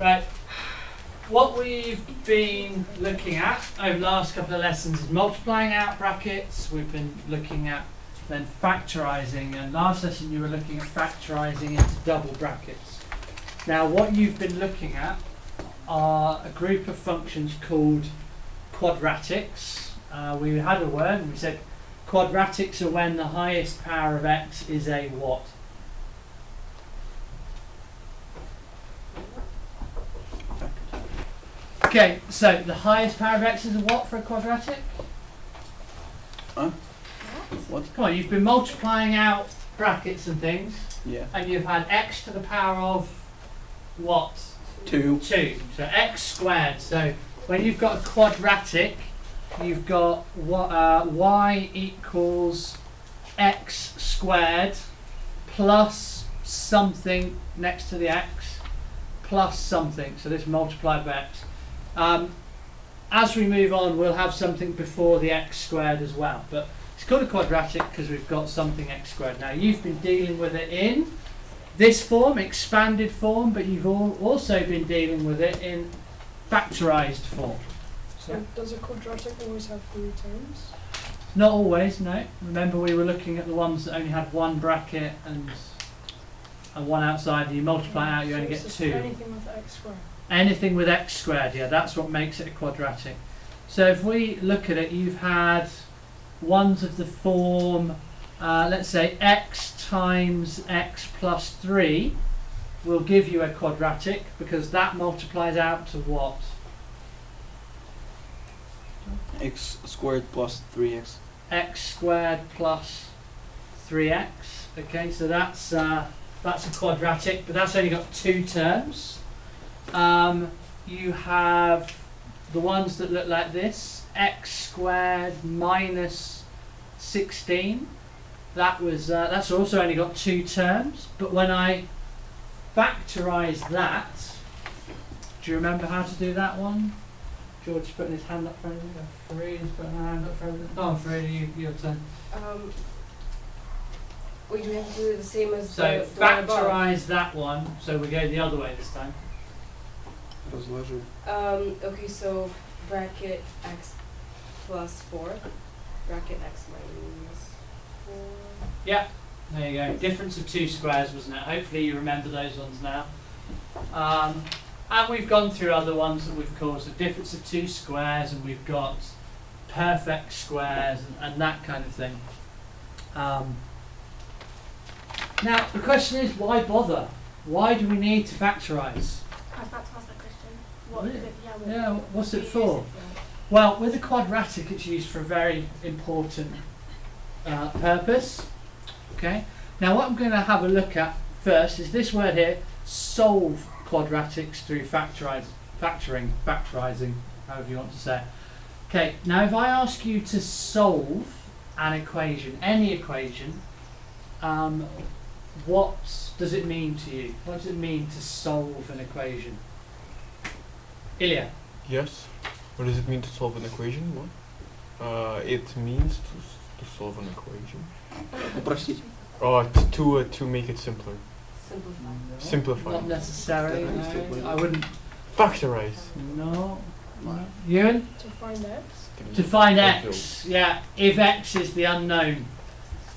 Right. What we've been looking at over the last couple of lessons is multiplying out brackets. We've been looking at then factorising, and last lesson you were looking at factorising into double brackets. Now what you've been looking at are a group of functions called quadratics. We had a word and we said quadratics are when the highest power of x is a what? Okay, so the highest power of x is a what for a quadratic? Huh? What? Come on, you've been multiplying out brackets and things, Yeah. and you've had x to the power of what? 2. 2. So x squared. So when you've got a quadratic, you've got y equals x squared plus something next to the x plus something. So this multiplied by x. As we move on, we'll have something before the x squared as well. But it's called a quadratic because we've got something x squared. Now you've been dealing with it in this form, expanded form, but you've also been dealing with it in factorised form. So does a quadratic always have 3 terms? Not always, no. Remember we were looking at the ones that only had one bracket and one outside, and you multiply out, you only get 2. Anything with x squared? Anything with x squared, yeah, that's what makes it a quadratic. So if we look at it, you've had ones of the form, let's say x times x plus 3 will give you a quadratic because that multiplies out to what? X squared plus 3x. X squared plus 3x. Okay, so that's a quadratic, but that's only got 2 terms. You have the ones that look like this: x squared minus 16. That's also only got 2 terms. But when I factorise that, do you remember how to do that one? George's putting his hand up for you. Farida's putting her hand up for you. Go on, Farida, your turn. We do have to do the same as So the one above. factorise that one. So we go the other way this time. Разложи. Okay, so bracket x plus 4, bracket x minus 4. Yeah, there you go. Difference of 2 squares, wasn't it? Hopefully you remember those ones now. And we've gone through other ones that we've called the difference of 2 squares, and we've got perfect squares and that kind of thing. Now the question is, why bother? Why do we need to factorise? I was about to ask that question. What Really? is it? Yeah, what's what it do you use for? Well, with a quadratic, it's used for a very important purpose. Okay. Now, what I'm going to have a look at first is this word here: solve quadratics through factorising, however you want to say it. Okay. Now, if I ask you to solve an equation, any equation, what does it mean to you? What does it mean to solve an equation? Ilya. Yes. What does it mean to solve an equation? What? It means to solve an equation. Упростить. To make it simpler. Simplify. Simplify. Not necessarily. No, I wouldn't. Factorize. No. Ewan? To find x? To find x. Yeah. If x is the unknown.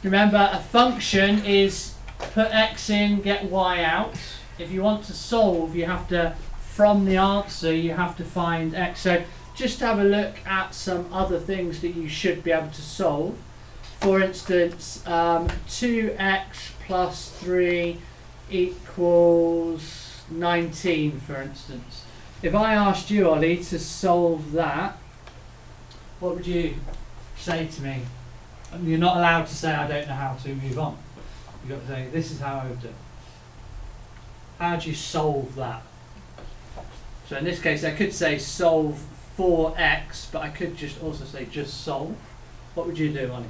Remember, a function is put x in, get y out. If you want to solve, you have to, from the answer, you have to find x. So just have a look at some other things that you should be able to solve. For instance, 2x plus 3 equals 19, for instance. If I asked you, Ollie, to solve that, what would you say to me? You're not allowed to say, I don't know how to, move on. You've got to say, this is how I would do it. How do you solve that? So in this case, I could say solve for x, but I could just also say just solve. What would you do, Ollie?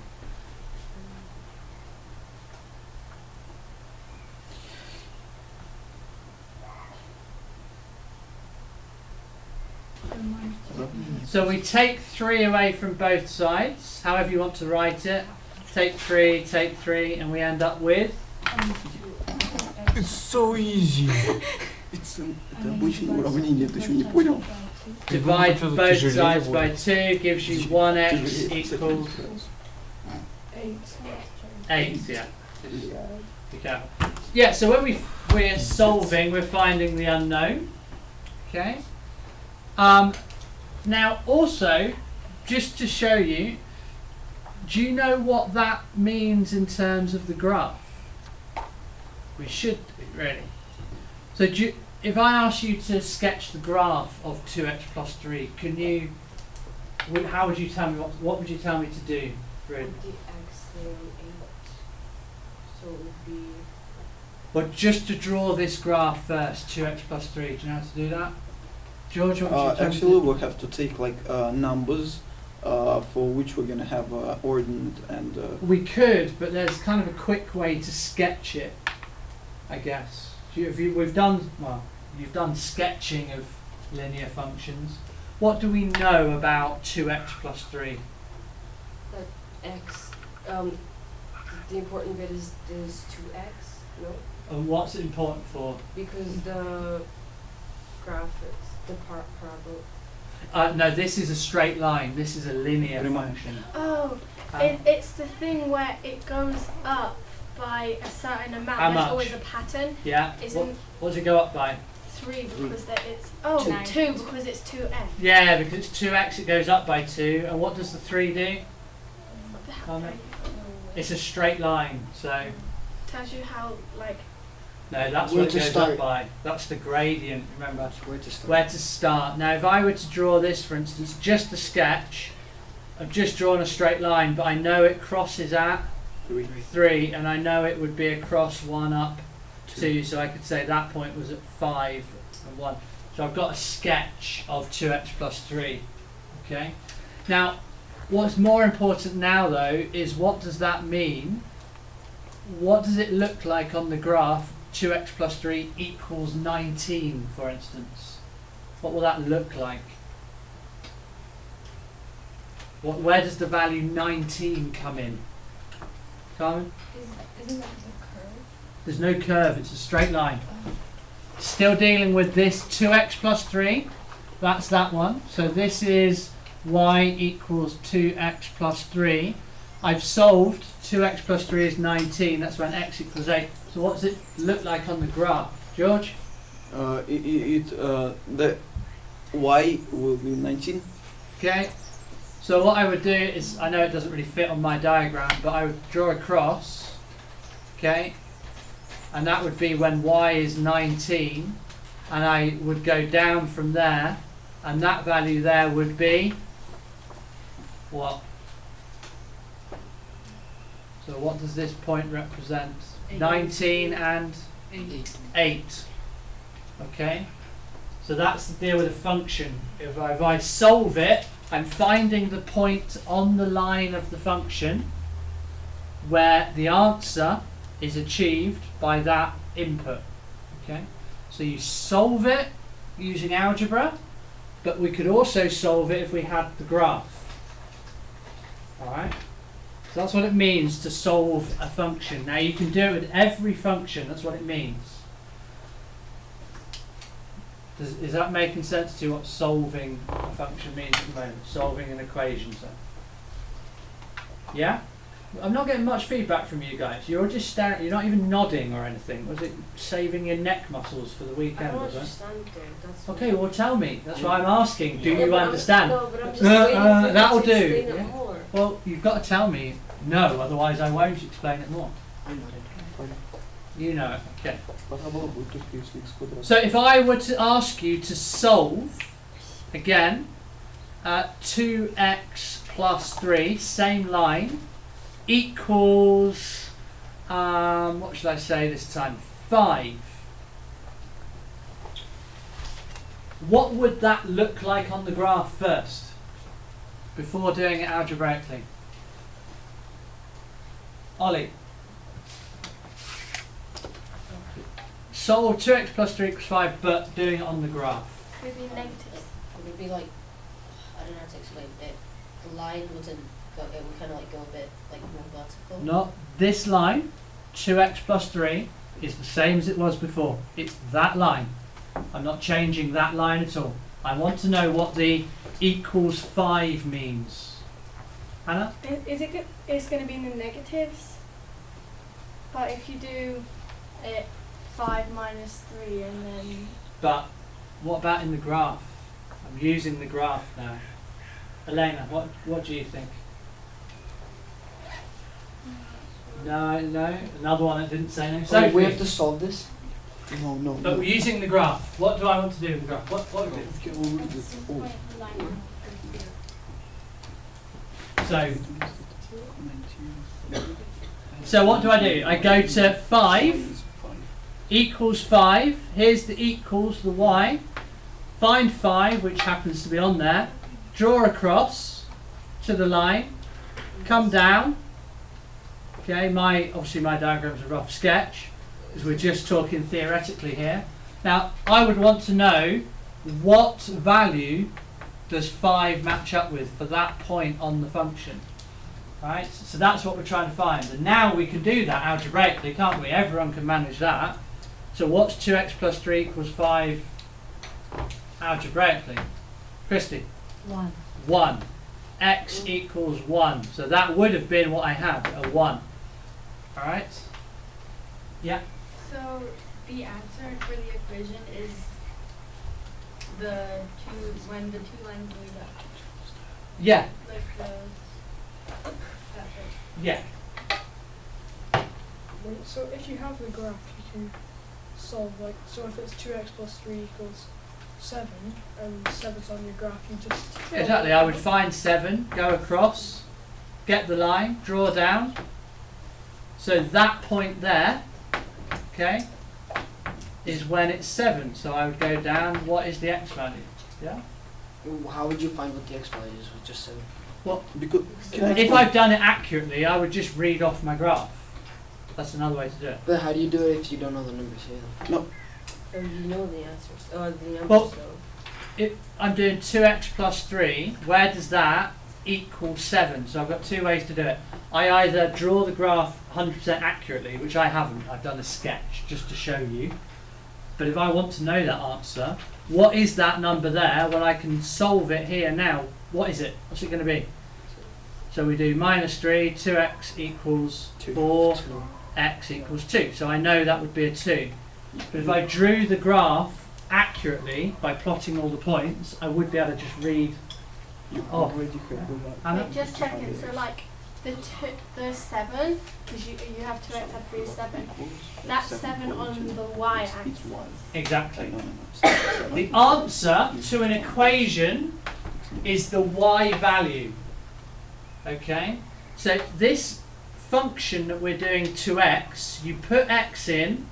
So we take 3 away from both sides, however you want to write it. Take 3, and we end up with? It's so easy. Это обычное уравнение, ты еще не понял? Divide Что-то both тяжелее sides by будет. 2 gives you 1x equals 8. 8, yeah. Be careful. Yeah, so when we're solving, we're finding the unknown. Okay. Now also, just to show you, do you know what that means in terms of the graph? We should do, really. So if I ask you to sketch the graph of 2x plus 3, can you? How would you tell me? What would you tell me to do? Put the x there on 8. So it would be. But just to draw this graph first, 2x plus 3. Do you know how to do that? George, what would you tell me Actually, to do? we have to take like numbers for which we're gonna have ordinate and. We could, but there's kind of a quick way to sketch it, I guess. You've done sketching of linear functions. What do we know about 2x plus 3? That x, the important bit is 2x, no? And what's it important for? Because the graph is the parabola. No, this is a straight line. This is a linear Remind. function. Oh, Um, it's the thing where it goes up by a certain amount. How There's much? always a pattern. Yeah. Isn't What does it go up by? 3 because it's Two. 2 because it's 2x. Yeah, because it's 2x, it goes up by 2. And what does the 3 do? Comment. It's a straight line, so Tells you how like no, that's Where what it to goes start. up by. That's the gradient, remember? That's where to start. Where to start. Now, if I were to draw this, for instance, just a sketch, I've just drawn a straight line, but I know it crosses at 3, and I know it would be across 1 up 2, so I could say that point was at 5 and 1. So I've got a sketch of 2x plus 3. Okay. Now, what's more important now, though, is what does that mean? What does it look like on the graph? 2x plus 3 equals 19, for instance. What will that look like? Where does the value 19 come in? Carmen? Isn't that the curve? There's no curve, it's a straight line. Still dealing with this 2x plus 3. That's that one. So this is y equals 2x plus 3. I've solved 2x plus 3 is 19. That's when x equals 8. So what does it look like on the graph? George? The y will be 19. Okay. So what I would do is, I know it doesn't really fit on my diagram, but I would draw a cross. Okay. And that would be when y is 19. And I would go down from there. And that value there would be what? So what does this point represent? 19 and 8. Okay? So that's the deal with a function. If I solve it, I'm finding the point on the line of the function where the answer is achieved by that input. Okay? So you solve it using algebra, but we could also solve it if we had the graph. Alright? So that's what it means to solve a function. Now you can do it with every function, that's what it means. Is that making sense to you what solving a function means at the moment? Solving an equation, so. Yeah? I'm not getting much feedback from you guys. You're just staring, you're not even nodding or anything. Was it saving your neck muscles for the I weekend, don't was it? understand though. That's Okay, well tell me. That's why I'm asking. Do Yeah, you but understand? No, but I'm just waiting for you that'll to do. explain it Yeah. more. Well, you've got to tell me no, otherwise I won't explain it more. You know it, okay. Парабола будет только если x квадрат. So if I were to ask you to solve, again, 2x plus 3, same line, equals, what should I say this time? 5. What would that look like on the graph first, before doing it algebraically? Ollie. Solve 2x plus 3 equals 5, but doing it on the graph. maybe negatives. It would be like, I don't know how to explain it. The line wouldn't go, it would kind of like go a bit like more vertical. Not this line, 2x plus 3, is the same as it was before. It's that line. I'm not changing that line at all. I want to know what the equals 5 means. Hannah? It's going to be in the negatives. But if you do it 5 minus 3 and then... But what about in the graph? I'm using the graph now. Elena, what do you think? No, another one that didn't say no. So we have Sophie, to solve this. No. but we're using the graph. What do I want to do with the graph? What is it? Okay, we'll read it. Oh. So what do? I go to 5 equals 5. Here's the equals, the y. Find 5, which happens to be on there. Draw across to the line. Come down. Okay, obviously my diagram's a rough sketch, because we're just talking theoretically here. Now, I would want to know what value does 5 match up with for that point on the function. Right? So that's what we're trying to find. And now we can do that algebraically, can't we? Everyone can manage that. So what's 2x plus 3 equals 5 algebraically? Christy? 1. 1. X equals 1. So that would have been what I had, a 1. Alright? Yeah? So the answer for the equation is when the two lines meet up. Yeah. Like that's it. Yeah. So if you have the graph, you can solve so if it's 2x plus 3 equals 7 and 7's on your graph, you just... Exactly. I would find 7, go across, get the line, draw down. So that point there, okay, is when it's 7. So I would go down, what is the x value? Yeah? How would you find what the x value is with just 7? Well, Because if I've done it accurately, I would just read off my graph. That's another way to do it. But how do you do it if you don't know the numbers here? Or you know the answers. Or the numbers Well, though. I'm doing 2x plus 3, where does that equal 7? So I've got 2 ways to do it. I either draw the graph 100% accurately, which I haven't. I've done a sketch just to show you. But if I want to know that answer, what is that number there? Well, I can solve it here now. What is it? What's it going to be? So we do minus 3, 2x equals 4, x equals 2. So I know that would be a 2. But if I drew the graph accurately by plotting all the points, I would be able to just read. you Oh. already have the one. Anna? Wait, just checking. So like the 7, because you have 2x and 3 is 7. That's 7 on the y-axis. Exactly. No. The answer to an equation is the y value. Okay? So this function that we're doing 2x, you put x in,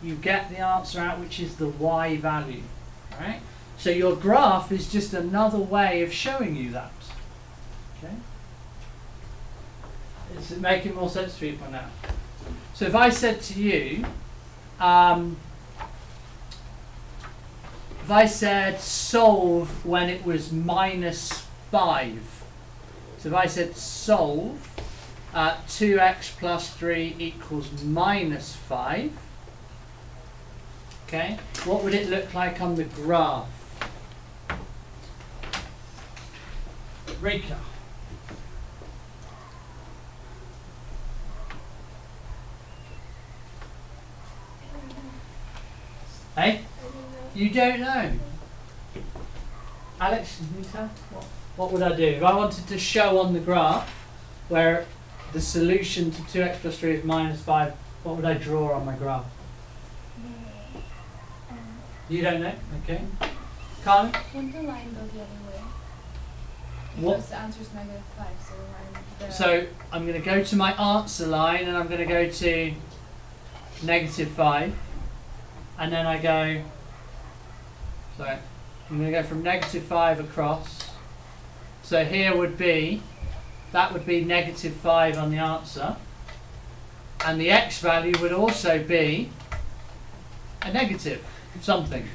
you get the answer out, which is the y value. Right? So your graph is just another way of showing you that. Okay? Is it making more sense to people now? So if I said to you, if I said solve when it was minus 5, so if I said solve 2x plus 3 equals minus 5, okay, what would it look like on the graph? Rika. Hey? You don't know? Alex, Nita, what would I do? If I wanted to show on the graph where the solution to 2x plus 3 is minus 5, what would I draw on my graph? You don't know? Okay. Carmen? Wouldn't the line go the other way? What? Because the answer is -5, so the So I'm going to go to my answer line and I'm going to go to -5. And then I go, sorry, I'm going to go from -5 across. So here would be, that would be -5 on the answer. And the x value would also be a negative something.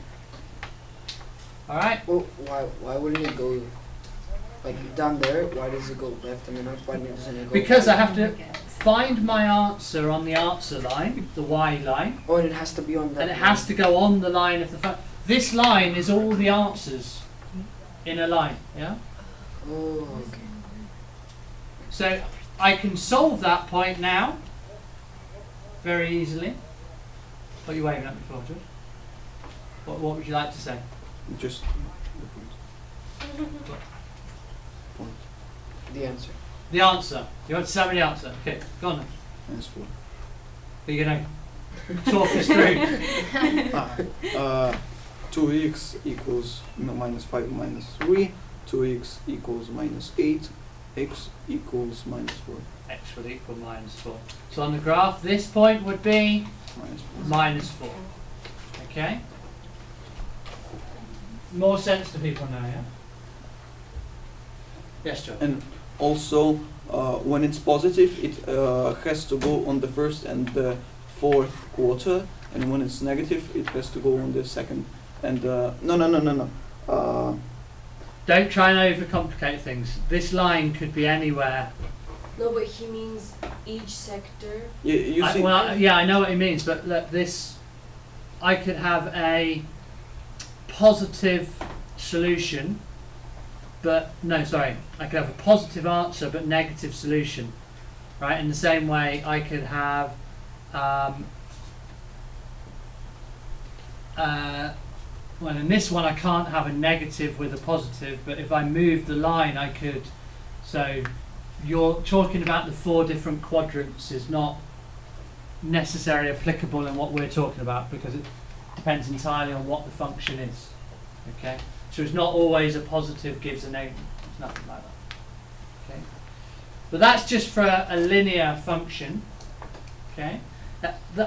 Alright? Well, why wouldn't it go like down there? Why does it go left and then up? Why doesn't it go? Because right? I have to find my answer on the answer line, the y line. Oh, and it has to be on that. And it has to go on the line of the This line is all the answers in a line, yeah? Oh, okay. So I can solve that point now very easily. What are you waving at me for, George? What would you like to say? Just The answer. The answer. You want to tell me the answer? Okay, go on then. minus 4. Are you going to talk us through? 2x equals minus 5 minus 3. 2x equals minus 8. X equals minus 4. X would equal minus 4. So on the graph, this point would be Minus 4. minus 4. Okay? More sense to people now, yeah? Yes, John. And also, when it's positive, it has to go on the first and the fourth quarter, and when it's negative, it has to go on the second. And no. Don't try and overcomplicate things. This line could be anywhere. No, but he means each sector. You see, Yeah, I know what he means, but look, this, I could have a positive solution, but no, sorry, I could have a positive answer but negative solution, right? In the same way, I could have well, in this one I can't have a negative with a positive, but if I move the line I could. So you're talking about the 4 different quadrants is not necessarily applicable in what we're talking about, because it depends entirely on what the function is. Okay, so it's not always a positive gives a negative. It's nothing like that. Okay, but that's just for a linear function. Okay,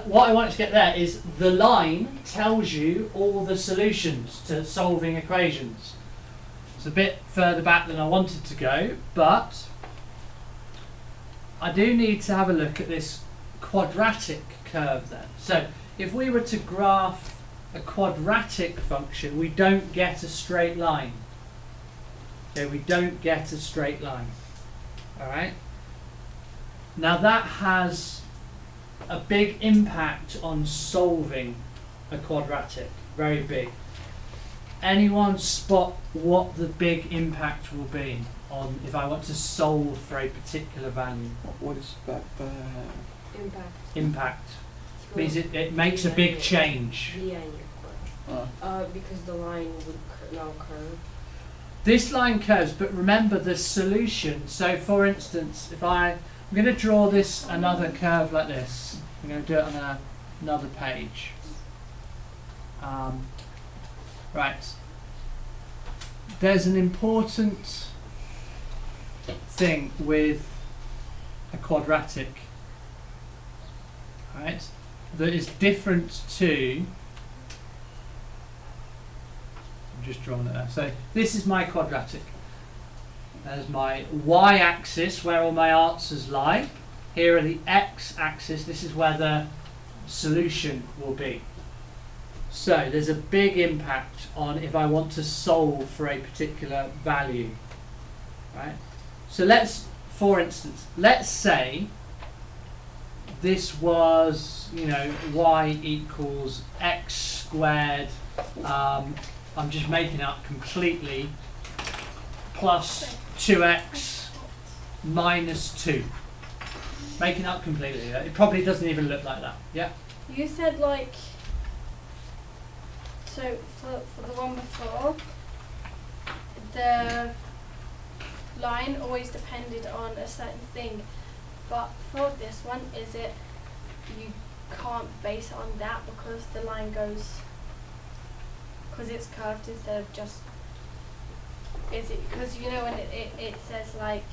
what I want to get there is the line tells you all the solutions to solving equations. It's a bit further back than I wanted to go, but I do need to have a look at this quadratic curve then. So if we were to graph a quadratic function, we don't get a straight line. Okay, we don't get a straight line. Alright? Now that has a big impact on solving a quadratic. Very big. Anyone spot what the big impact will be on if I want to solve for a particular value? what is that? Impact. Impact means it makes a big change. Because the line would now curve. This line curves, but remember the solution. So for instance, if I'm going to draw this another curve like this. I'm going to do it on another page. Right. There's an important thing with a quadratic, right, that is different to. I'm just drawing it there. So this is my quadratic. There's my y-axis where all my answers lie. Here are the x-axis. This is where the solution will be. So there's a big impact on if I want to solve for a particular value, right? So let's, for instance, let's say this was, y equals x squared. I'm just making up completely, plus 2x minus 2. Making up completely. It probably doesn't even look like that. Yeah? You said like, so for the one before, the line always depended on a certain thing, but for this one, is it you can't base it on that because the line goes, because it's curved instead of just, is it, because when it says like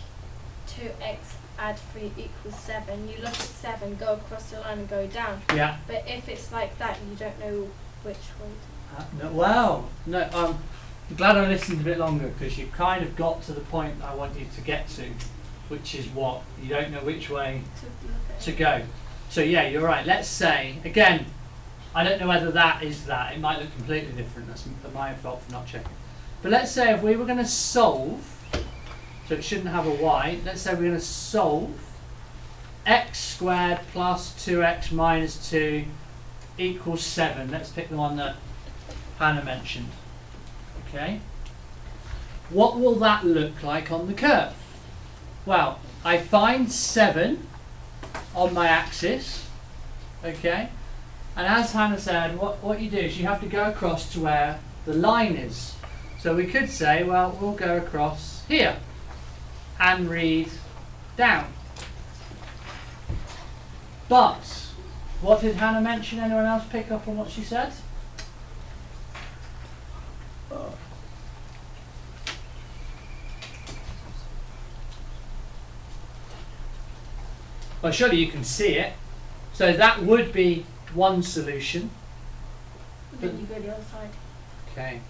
2x add 3 equals 7, you look at 7, go across the line and go down. Yeah. But if it's like that, you don't know which one. No, wow. No, I'm glad I listened a bit longer, because you kind of got to the point I want you to get to, which is what? You don't know which way to go. So yeah, you're right. Let's say, again, I don't know whether that is that. It might look completely different. That's my fault for not checking. But let's say if we were going to solve, so it shouldn't have a y, let's say we're going to solve x squared plus 2x minus 2 equals 7. Let's pick the one that Hannah mentioned. Okay. What will that look like on the curve? Well, I find 7 on my axis. Okay. And as Hannah said, what you do is you have to go across to where the line is. So we could say, well, we'll go across here and read down. But what did Hannah mention? Anyone else pick up on what she said? Well, surely you can see it. So that would be one solution. Then you go the other side. Okay.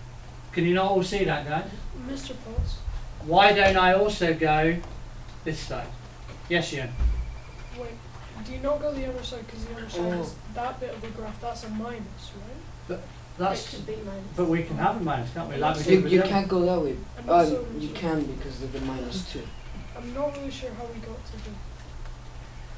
Can you not all see that, guys? Mr. Potts, Why don't I also go this side? Yes, Ian. wait, do you not go the other side because the other side Oh. is that bit of the graph, that's a minus, right? It That's. could be minus. But we can have a minus, can't we? Like we You, did with you the other- can't go that way. And also, You can because of the -2. I'm not really sure how we got to the...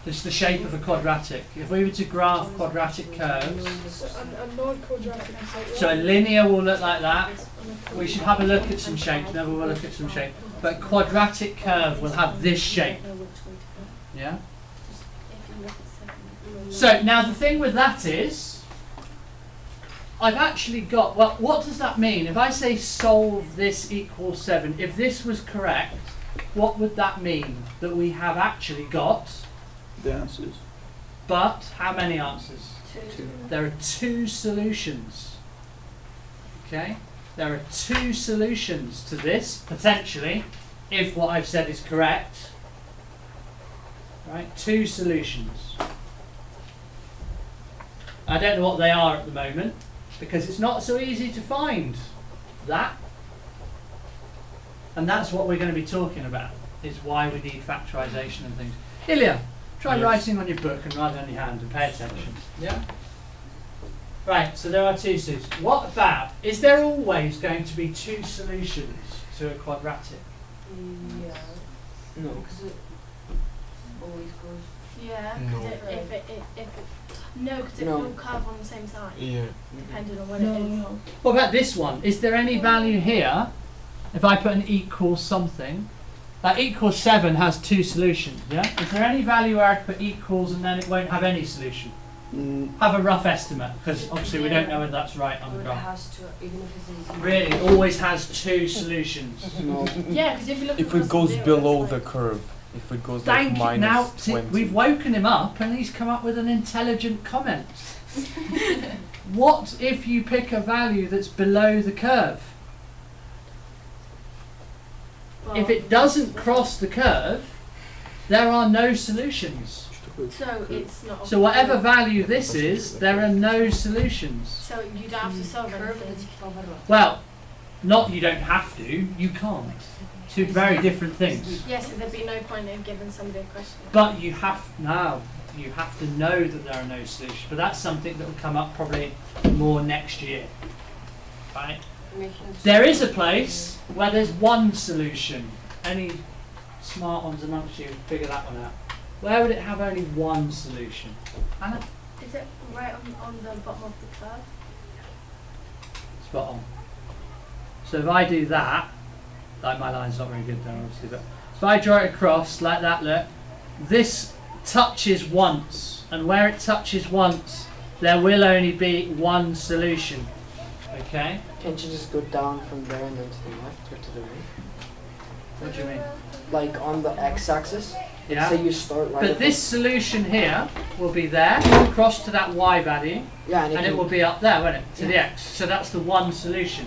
It's the shape of a quadratic. If we were to graph quadratic curves, So, a non-quadratic is like... so a linear will look like that. and a We should have a look at some shapes. Never will look at some shape. But quadratic curve will have this shape. Yeah. If you look at 7. So now the thing with that is, I've actually got. Well, what does that mean? If I say solve this equals 7, if this was correct, what would that mean? That we have actually got. The answers. But how many answers? 2. There are 2 solutions. Okay? There are 2 solutions to this, potentially, if what I've said is correct. Right? 2 solutions. I don't know what they are at the moment, because it's not so easy to find that. And that's what we're going to be talking about, is why we need factorisation and things. Ilya, try Yes. writing on your book and write on your hand and pay attention. Yeah? Right, so there are 2 solutions. What about, is there always going to be 2 solutions to a quadratic? Yeah. No. Because it always goes. Yeah, No. because no, because it No. will curve on the same side, Yeah. depending on what it is. What about this one? Is there any value here, if I put an equals something, that equals 7 has 2 solutions, yeah? Is there any value where I put equals and then it won't have any solution? Have a rough estimate, because obviously we don't know whether that's right on the Or it graph. has to, even if it's easy. Really, it always has 2 solutions. No. Yeah, because if you look If across it goes zero, below it's the like- curve, if it goes Thank like you. Now, minus see, 20. we've woken him up and he's come up with an intelligent comment. What if you pick a value that's below the curve? If it doesn't cross the curve, there are no solutions. So it's not. So whatever value this is, there are no solutions. So you don't have to solve anything. Well, not you don't have to, you can't. 2 very different things. Yes, so there'd be no point in giving somebody a question. But you have to know that there are no solutions. But that's something that will come up probably more next year. Right? There is a place where there's one solution. Any smart ones amongst you figure that one out. Where would it have only one solution? Anna? Is it right on the bottom of the curve? Spot on. So if I do that, like my line's not very good there obviously, but if I draw it across like that, look, this touches once, and where it touches once, there will only be one solution. Okay? Can't you just go down from there and then to the left or to the right? What do you mean? Like on the x-axis? Yeah. Say you start right But at this solution here will be there, across to that y value, the, yeah, and it can- will be up there, won't it? To the x. So that's the one solution.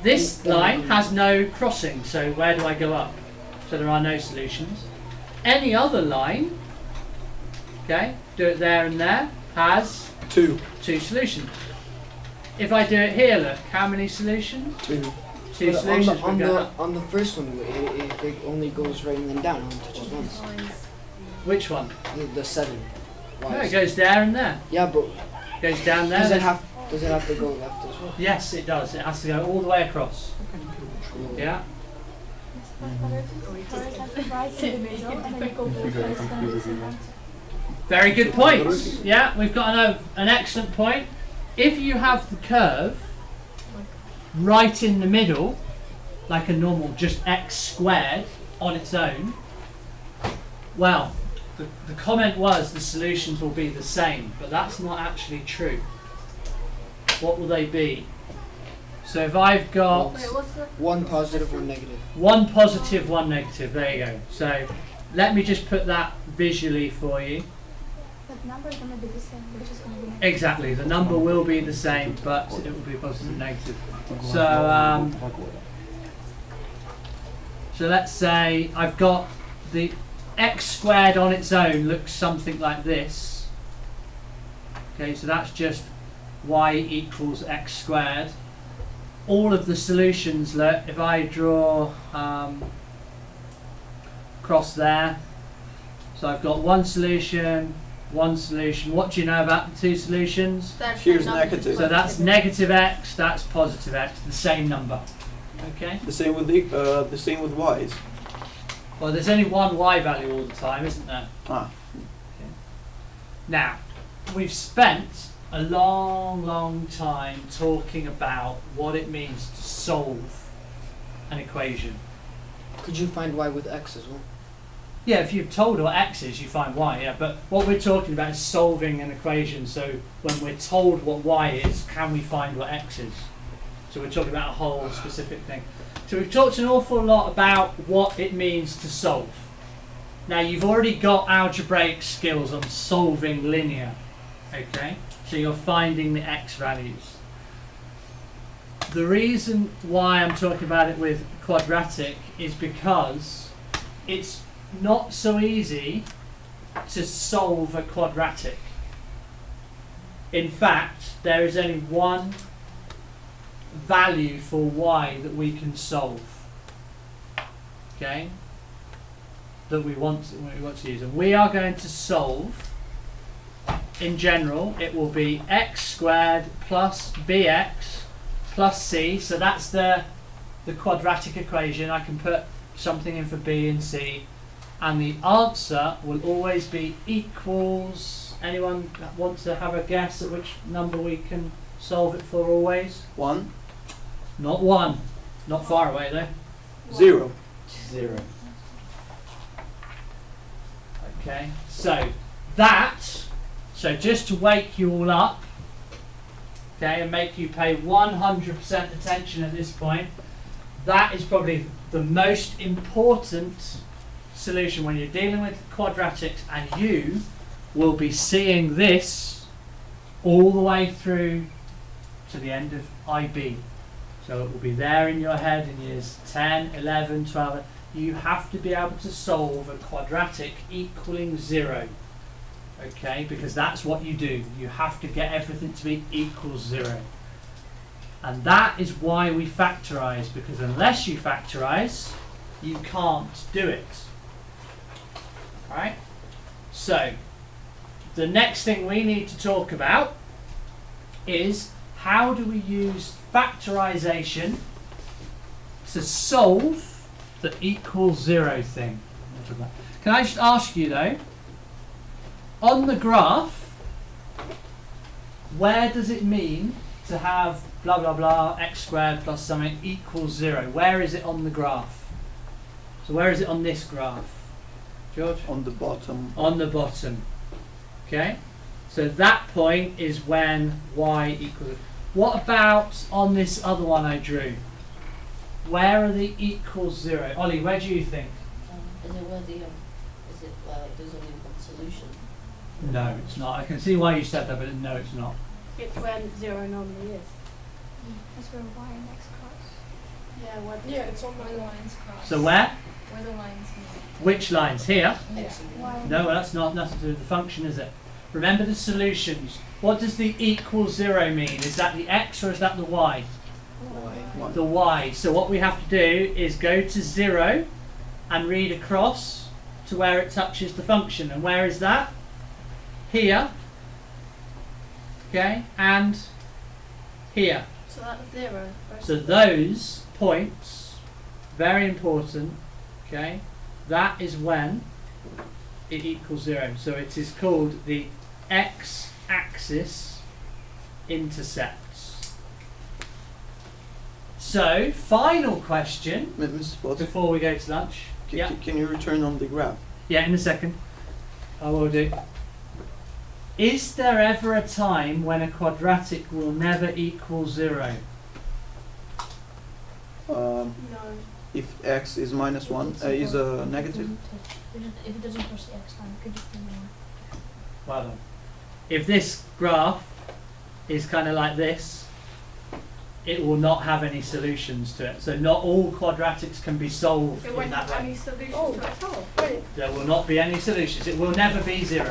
This Yeah. line has no crossing, so where do I go up? So there are no solutions. Any other line, okay, do it there and there, has 2. 2 solutions. If I do it here, look, how many solutions? 2. 2 But solutions. on we the, go on up. the on the first one, it only goes right and then down. It only touches once. Which one? The 7. No, it goes there and there. Yeah, but Goes down there. does it there's- have to go left as well? Yes, it does. It has to go all the way across. Yeah. Very good point. Yeah, we've got an excellent point. If you have the curve right in the middle, like a normal just x squared on its own, well, the comment was the solutions will be the same, but that's not actually true. What will they be? So if I've got Wait, what's the One positive, one negative. one positive, one negative, there you go. So let me just put that visually for you. But number is going to be the same, which is going to be negative. Exactly, the number will be the same, but it will be positive, negative. So so let's say I've got the x squared on its own looks something like this. Okay, so that's just y equals x squared. All of the solutions, look, if I draw across there, so I've got one solution, one solution. What do you know about the two solutions? that's Here's the number negative. So that's negative x, that's positive x, the same number. Okay? The same with the same with y's. Well, there's only one y value all the time, isn't there? Ah, Now, we've spent a long time talking about what it means to solve an equation. Could you find y with x as well? Yeah, if you've told what x is, you find y, yeah, but what we're talking about is solving an equation. So when we're told what y is, can we find what x is? So we're talking about a whole specific thing. So we've talked an awful lot about what it means to solve. Now you've already got algebraic skills on solving linear, okay? So you're finding the x values. The reason why I'm talking about it with quadratic is because it's not so easy to solve a quadratic. In fact, there is only one value for y that we can solve. Okay? That we want to use. And we are going to solve, in general, it will be x squared plus bx plus c. So that's the quadratic equation. I can put something in for b and c. And the answer will always be equals. Anyone want to have a guess at which number we can solve it for always? 1, Not 1. Not far away though. 0. 0. Okay, so just to wake you all up, okay, and make you pay 100% attention at this point, that is probably the most important solution when you're dealing with quadratics, and you will be seeing this all the way through to the end of IB. So it will be there in your head in years 10, 11, 12. You have to be able to solve a quadratic equaling 0. Okay, because that's what you do. You have to get everything to be equals 0. And that is why we factorise, because unless you factorise, you can't do it. Alright? So, the next thing we need to talk about is how do we use factorisation to solve the equals 0 thing. Can I just ask you though, on the graph, where does it mean to have blah blah blah x squared plus something equals 0? Where is it on the graph? So where is it on this graph? George? On the bottom. On the bottom. Okay? So that point is when y equals. What about on this other one I drew? Where are the equals 0? Ollie, where do you think? Is it where the is it where like there's only one solution? No, it's not. I can see why you said that, but no, it's not. It's when 0 normally is. That's where y and x cross. Yeah, what? Yeah, it's on Where my the line. lines cross. So where? Where the lines meet. Which lines? Here? Yeah. Y No, well, that's not nothing to do with the function, is it? Remember the solutions. What does the equals 0 mean? Is that the x or is that the y? Y. The y. So what we have to do is go to 0 and read across to where it touches the function. And where is that? Here. Okay, and here. So that's 0. So those points, very important, okay, that is when it equals 0. So it is called the x-axis intercepts. So, final question Mr. Potter, before we go to lunch. Yeah. can you return on the graph? Yeah, in a second. I will do. Is there ever a time when a quadratic will never equal 0? Um, No. if x is minus 1, is a negative. If it doesn't cross the x line, it could just be 1. Well done. If this graph is kind of like this, it will not have any solutions to it. So not all quadratics can be solved It in won't that have way. any solution Oh. to it at all. Wait, There will not be any solutions. It will never be 0.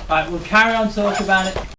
Right, we'll carry on talking about it